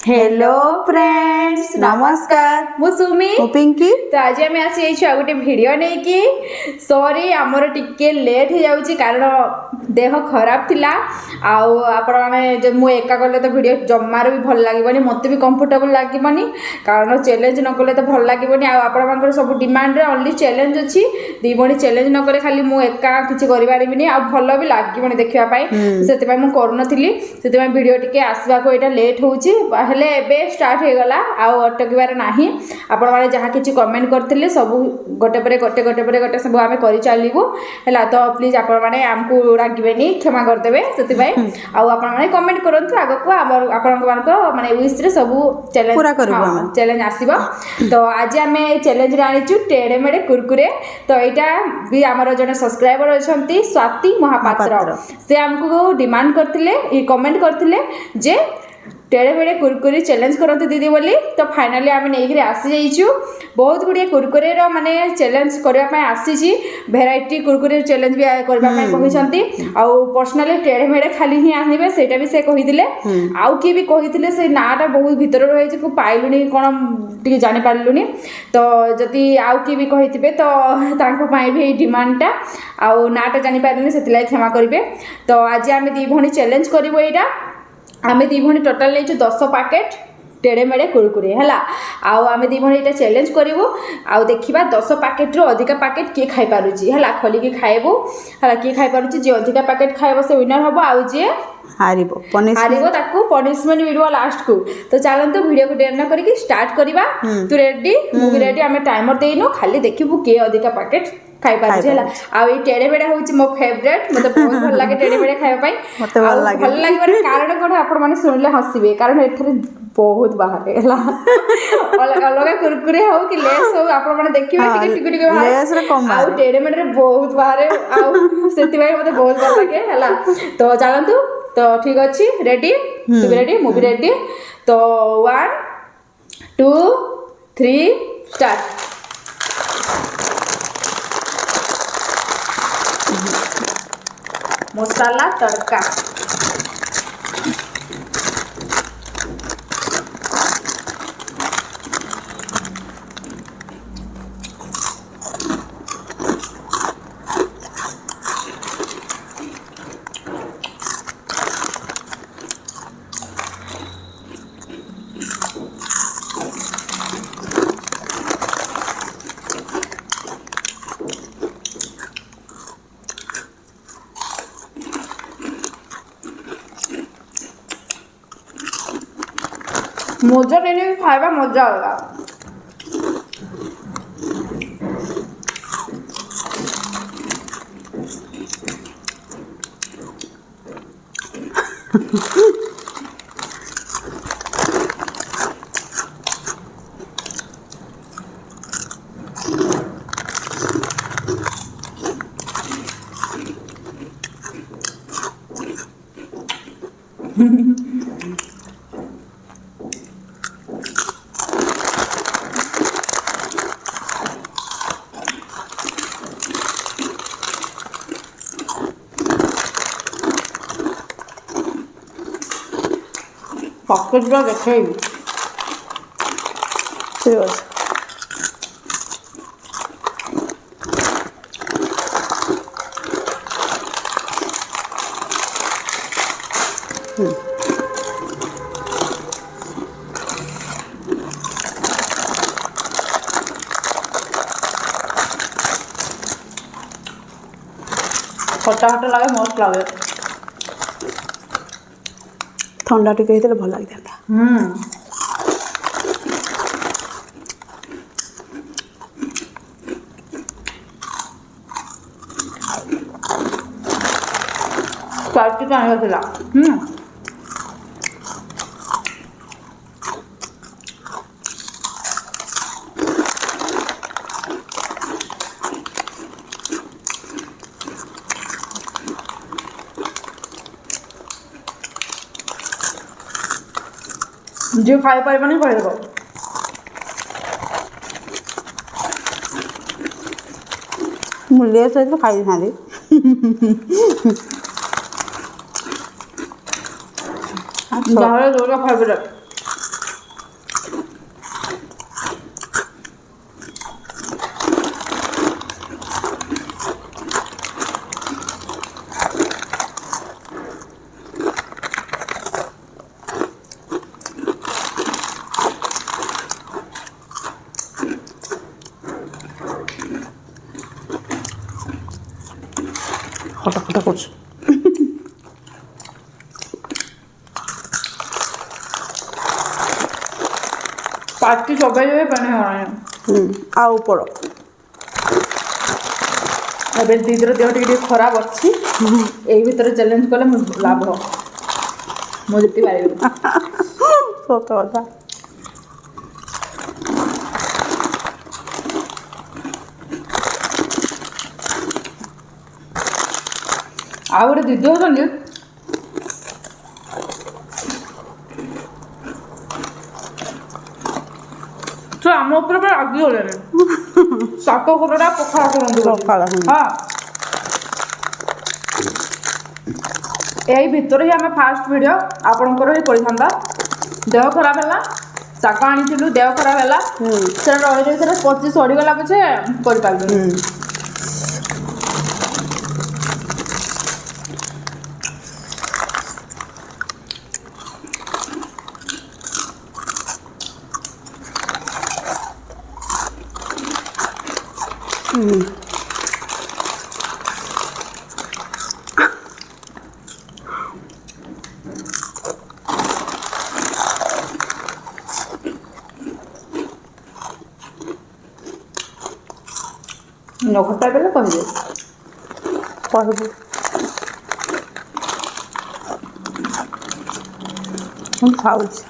Hello friends नमस्कार मु सुमी पिंकी तो आज आम आसी गोटे भिडियो नहीं कि सॉरी आमर टिके लेट हो जाउची कारण देह खराब थिला आउ आपण माने जो मु एका गले तो भिडियो जम्मार भी भल लागबनी मते भी कंफर्टेबल लागबनी कारण चैलेंज न कले तो भल लागबनी आ आपण मानकर सब डिमांड रे ओनली चैलेंज अछि दी बणी चैलेंज न करे खाली मु एका किछि करि पारिबिनी आ भल भी लागबनी देखिबा पाई सेते पाई मु करनथिली सेते पाई भिडियो टिके आसबा को एटा लेट होउची हेले एबे स्टार्ट हो गला आउ अटकबार नाही आपण माने जहा किछि कमेंट करथिले सब गोटे परे गोटे सब आमे करि चालिबो हला तो प्लीज आपण माने हमकु रागिबेनी क्षमा कर देबे सेति भाई आउ आपण माने कमेंट करंतु आगो को आपण मानको माने विश रे सब चैलेंज पूरा करबो हम चैलेंज आसीबो तो आज आमे चैलेंज रे आनिचु टेडे मेडे कुरकुरे तो एटा भी हमर जने सब्सक्राइबर अछंती स्वाति महापात्र से हमकु डिमांड करथिले ई कमेंट करथिले जे टेढ़े मेढ़े कुरकुरे चैलेंज करते दीदी बोली तो फाइनाली आम नहीं आसी जाइचु बहुत गुड़िया कुरकुरे माने चैलेंज करने आसी भेराइटी कुरकुरे चैलेंज भी करने आउ पर्सनाली टेढ़े मेढ़े खाली ही आनबे सेटा भी से कही आउ किए भी कही से नाटा बहुत भीतर रही को पाइलुनी कौन टी जानी पार्लुनी तो जदि आउ किए भी कही तो भी डिमांडटा आउ नाटा जानी पार्लुनी से क्षमा करेंगे तो आज आम दी भणी चैलेंज करूँ यहाँ आम दी भणी टोटाल नहीं 10 पैकेट टेढ़े मेढ़े कुरकुरे है आउ आम दी भणी यहाँ चैलेंज करूँ आउ देखा 10 पैकेट रू अधिका पैकेट किए खाई पारुची है खोलिकी खाइबू है किए खाई पारुची जी अधिका पैकेट खाइब से विनर हम आउ जी हारिबो पनिशमेंट मिलबो लास्ट को तो चलते वीडियो को डेर न करके स्टार्ट करवा तू रेडी मु भी रेडी आम टाइमर देइनु खाली देखिबू के अधिका पैकेट खाई पारुची है आ ये टेढ़े मेढ़े होउची मो फेवरेट मते बहुत भल लागे टेढ़े मेढ़े खाଇବା ପାଇଁ मते भल लागे भल लागबार कारण कोन आपण माने सुनले हसिबे कारण एथरे बहुत बाहर हैला अलग कुरकुरे हो कि लेस हो आपण माने देखिबे टिके टिके बाहर लेस रे कम आ टेढ़े मेढ़े बहुत बाहर आ सेति भाई मते बहुत भल लागे हैला तो चलंतु तो ठीक अछि रेडी तू भी रेडी मु भी रेडी तो 1 2 3 स्टार्ट मसाला तड़का मजा नहीं खाଇବା मजा अलग पॉकेट ब्लॉग देखे ठीक है खट्टा खट्टा लगे मस्त लगे ठंडा टिके हेतले भल लागी था पार्टी का आया था जो खाई पारबनी कहदेव मूल्य सहित खाई था ଯାହାର ଯୋଉଟା ଫେଭରେଟ୍ ଖଟା ଖଟା କରୁଛୁ। ପାଟି ଚୋବାଇ ଦେବେ ପାଣି ହବନି। ଆଉ ପଡ଼। ଏବେ ଦିଦିର ଦେହ ଟିକେ ଟିକେ ଖରାପ ଅଛି। ଏଇ ଭିତରେ ଚ୍ୟାଲେଞ୍ଜ କଲେ ମୁଁ ଲାଭ, ମୁଁ ଜିତି ପାରିବି। ସତ କଥା। ଆଉ ଗୋଟେ ଦିଦି ହଉଛନ୍ତି ସେ ଆମ ଉପରେ ପୁରା ରାଗି ଗଲେଣି। ଶାଗ ଖଟାଟା ପଖାଳ କରନ୍ତୁ ବୋଲି। ପଖାଳ, ହଁ, ଏଇ ଭିତରେ ହିଁ ଆମେ ଫାଷ୍ଟ ଭିଡ଼ିଓ ଆପଣଙ୍କର ହିଁ କରିଥାନ୍ତା। ଦେହ ଖରାପ ହେଲା, ଶାଗ ଆଣିଥିଲୁ, ଦେହ ଖରାପ ହେଲା, ସେଟା ରହିଯାଇ ସେଟା ପଚି ସଢ଼ିଗଲା ପଛେ କରିପାରିଲୁନି। ନ ଖଟା ଦେଲେ କହିବେ। କହିବୁ। ମୁଁ ଖାଉଛି।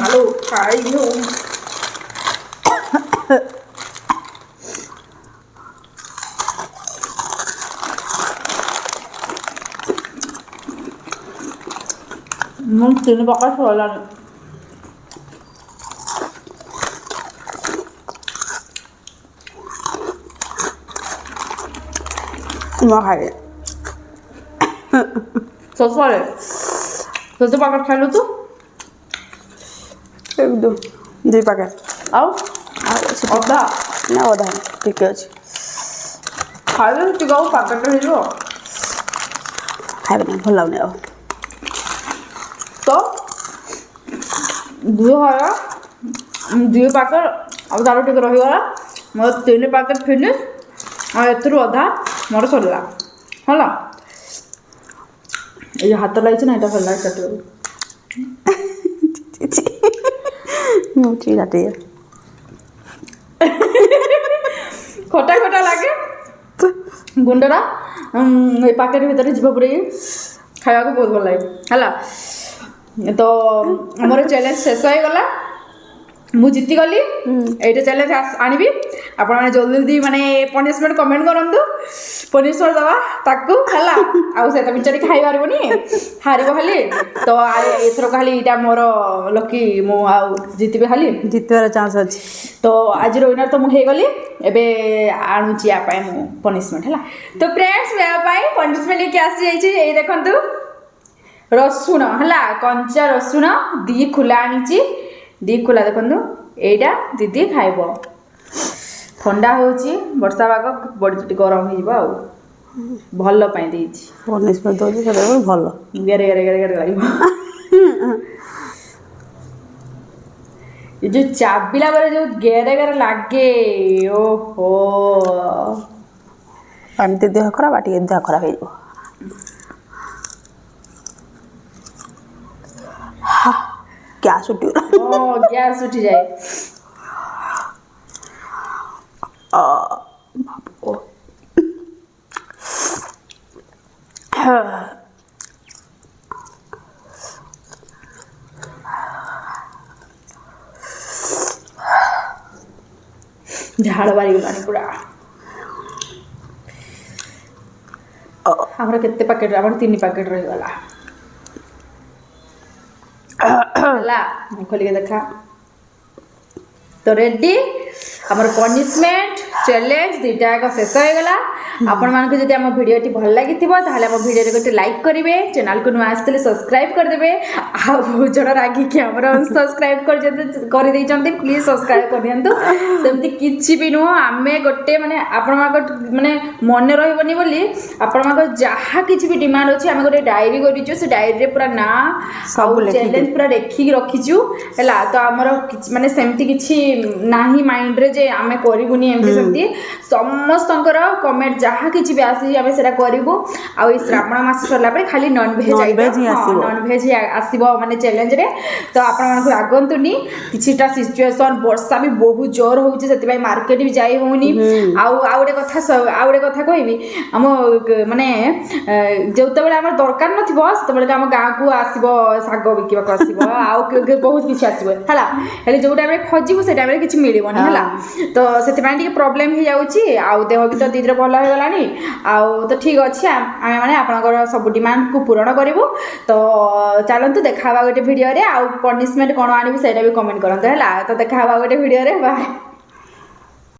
ଆଳୁ ଖାଇଲୁ। ମୁଁ 3 ପ୍ରକାର ସରିଲାଣି। ମୁଁ ଖାଇବି। ଶେଷରେ କେତେ ପ୍ୟାକେଟ୍ ଖାଇଲୁ ତୁ? 2 ପ୍ୟାକେଟ୍। ଆଉ ଅଛି ଅଧା ନା ଅଧା ଟିକେ ଅଛି। ଖାଇଲେ ଟିକେ ଆଉ ପ୍ୟାକେଟ୍ ହେଇଯିବ। ଖାଇବେ ନାହିଁ, ଭଲ ଲାଗୁନି ଆଉ। ତ 2 ପ୍ୟାକେଟ୍ ଆଉ ତାର ଟିକେ ରହିଗଲା। ମୋର 3 ପ୍ୟାକେଟ୍ ଫିନିଶ୍। ଆଉ ଏଥିରୁ ଅଧା ମୋର ସରିଲା ହେଲା। ଏଇ ଯୋଉ ହାତ ଲାଗିଛି ନା, ଏଇଟା ଭଲ ଲାଗେ କାଟିବାକୁ। ମୁଁ ଚିରା ଟିକେ ଖଟା ଖଟା ଲାଗେ ଗୁଣ୍ଡଟା। ଏଇ ପ୍ୟାକେଟ୍ ଭିତରେ ଯିବ ପୁରେଇକି ଖାଇବାକୁ ବହୁତ ଭଲ ଲାଗେ ହେଲା। ତ ଆମର ଚ୍ୟାଲେଞ୍ଜ ଶେଷ ହେଇଗଲା। ମୁଁ ଜିତିଗଲି। ଏଇଟା ଚ୍ୟାଲେଞ୍ଜ ଆଣିବି। ଆପଣମାନେ ଜଲ୍ଦି ଜଲ୍ଦି ମାନେ ପନିସମେଣ୍ଟ କମେଣ୍ଟ କରନ୍ତୁ। ପନିସମେଣ୍ଟ ଦେବା ତାକୁ ହେଲା। ଆଉ ସେ ତ ବିଚାରି ଖାଇପାରିବନି, ହାରିବ ଖାଲି। ତ ଏଥର ଖାଲି ଏଇଟା ମୋର ଲକି, ମୁଁ ଆଉ ଜିତିବି ଖାଲି। ଜିତିବାର ଚାନ୍ସ ଅଛି। ତ ଆଜିର ୱିନର ତ ମୁଁ ହେଇଗଲି। ଏବେ ଆଣୁଛି ୟା ପାଇଁ ମୁଁ ପନିସମେଣ୍ଟ ହେଲା। ତ ଫ୍ରେଣ୍ଡସ୍, ୟା ପାଇଁ ପନିସମେଣ୍ଟ ନେଇକି ଆସିଯାଇଛି। ଏଇ ଦେଖନ୍ତୁ ରସୁଣ ହେଲା, କଞ୍ଚା ରସୁଣ 2 ଖୁଲା ଆଣିଛି। 2 ଖୁଲା ଦେଖନ୍ତୁ। ଏଇଟା ଦିଦି ଖାଇବ। ଥଣ୍ଡା ହେଉଛି, ବର୍ଷା ପାଗ, ବଡ଼ି ଟିକେ ଗରମ ହେଇଯିବ ଆଉ। ଭଲ ପାଇଁ ଦେଇଛି। ପନିସମେଣ୍ଟ ଦେଉଛି, ସେଟା ବି ଭଲ। ଗେରେ ଗେରେ ଗେରେ ଗେରେ କରିବ। ଏ ଯୋଉ ଚାବିଲା ବେଳେ ଯୋଉ ଗେରେ ଗେରେ ଲାଗେ, ଓହୋ। ଏମିତି ଦେହ ଖରାପ, ଟିକେ ଦେହ ଖରାପ ହେଇଯିବ। ଗ୍ୟାସ୍ ଉଠିଗଲା। ଗ୍ୟାସ୍ ଉଠିଯାଏ। ଝାଳ ବାହାରିଗଲାଣି ପୁରା। ଆମର କେତେ ପ୍ୟାକେଟ୍? ଆମର 3 ପ୍ୟାକେଟ୍ ରହିଗଲା ହେଲା। ଖୋଲିକି ଦେଖା। तो रेडी आमर पनिशमेंट चैलेंज दुईटा एक शेष हो गला आपण मानक जदि हम वीडियोटी भल लगी ताहले हम वीडियो गोटे लाइक करेंगे चैनल को नुआ आसते सब्सक्राइब करदेवे आ बहुत जन रागी कि आमर सब्सक्राइब कर देइचंती प्लीज सब्सक्राइब कर दियंतु सेमती किछि भी नुह आमे गोटे माने आपण मानक माने मन रहबनी बोली आपण मानक जहा किछि भी डिमांड अछि आमे गोटे डायरी करिछु से डायरी रे पूरा ना सब चैलेंज पूरा देखि रखिछु हला तो आमर माने सेमती किछि नाही माइंड रे जे आमे करिबुनी एमती सेमती समस्तंकर कमेंट जहा किछि भी आसी आमे सेटा करिवु आ ई श्रावण मास सरला पे खाली नॉन वेज आइबो नॉन वेज आसीबो माने चैलेंज रे तो आपण मानक आगंतुनी किछिटा सिचुएशन वर्षा भी बहुत जोर होउची सेति भाई मार्केट भी जाई होउनी आ आउडे कथा कहबी हम माने जेते बेले हमर दरकार नथिबो सेते बेले हम गां को आसीबो साग बिकिबा को आसीबो आ बहुत किछि आसीबो हला हेले जो टाइम रे खोजिबो से टाइम रे किछि मिलिबोनी हला तो सेति माने टिके प्रॉब्लम ही जाउची आ देह भी तो दीदरे भल हो गलानी आ तो ठीक अछि आमे माने आपनकर सब डिमांड को पूर्ण करिवो तो चलंतु देखाबा गोटे वीडियो रे आ पनिशमेंट कोन आनिबो सेटा भी कमेंट करंतु हला तो देखाबा गोटे वीडियो रे बाय।